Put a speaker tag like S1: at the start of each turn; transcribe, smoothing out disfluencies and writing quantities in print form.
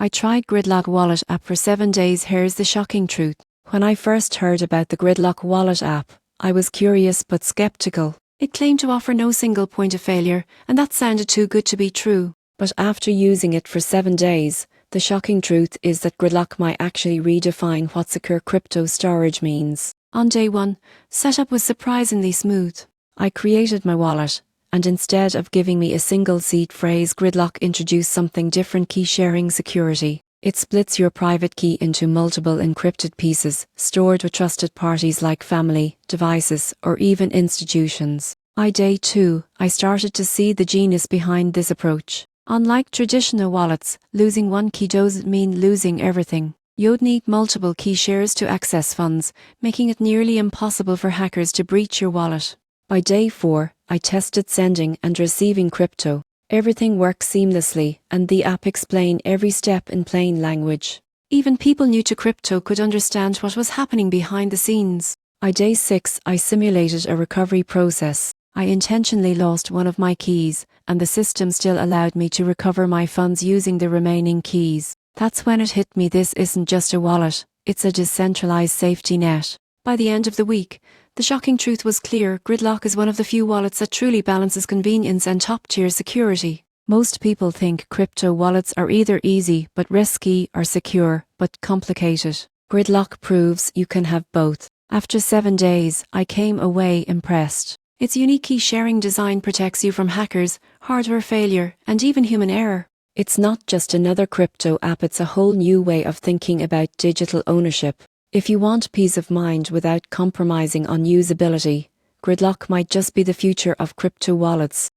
S1: I tried Gridlock wallet app for 7 days. Here's the shocking truth. When I first heard about the Gridlock wallet app, I was curious but skeptical. It claimed to offer no single point of failure, and that sounded too good to be true. But after using it for 7 days, the shocking truth is that Gridlock might actually redefine what secure crypto storage means. On day 1, setup was surprisingly smooth. I created my wallet, and instead of giving me a single seed phrase, Gridlock introduced something different: key sharing security. It splits your private key into multiple encrypted pieces, stored with trusted parties like family, devices, or even institutions. By day 2, I started to see the genius behind this approach. Unlike traditional wallets, losing one key doesn't mean losing everything. You'd need multiple key shares to access funds, making it nearly impossible for hackers to breach your wallet. By day 4, I tested sending and receiving crypto. Everything worked seamlessly, and the app explained every step in plain language. Even people new to crypto could understand what was happening behind the scenes. By day 6, I simulated a recovery process. I intentionally lost one of my keys, and the system still allowed me to recover my funds using the remaining keys. That's when it hit me: this isn't just a wallet, it's a decentralized safety net. By the end of the week, the shocking truth was clear: Gridlock is one of the few wallets that truly balances convenience and top-tier security. Most people think crypto wallets are either easy but risky, or secure but complicated. Gridlock proves you can have both. After 7 days, I came away impressed. Its unique key sharing design protects you from hackers, hardware failure, and even human error. It's not just another crypto app, it's a whole new way of thinking about digital ownership. If you want peace of mind without compromising on usability, Gridlock might just be the future of crypto wallets.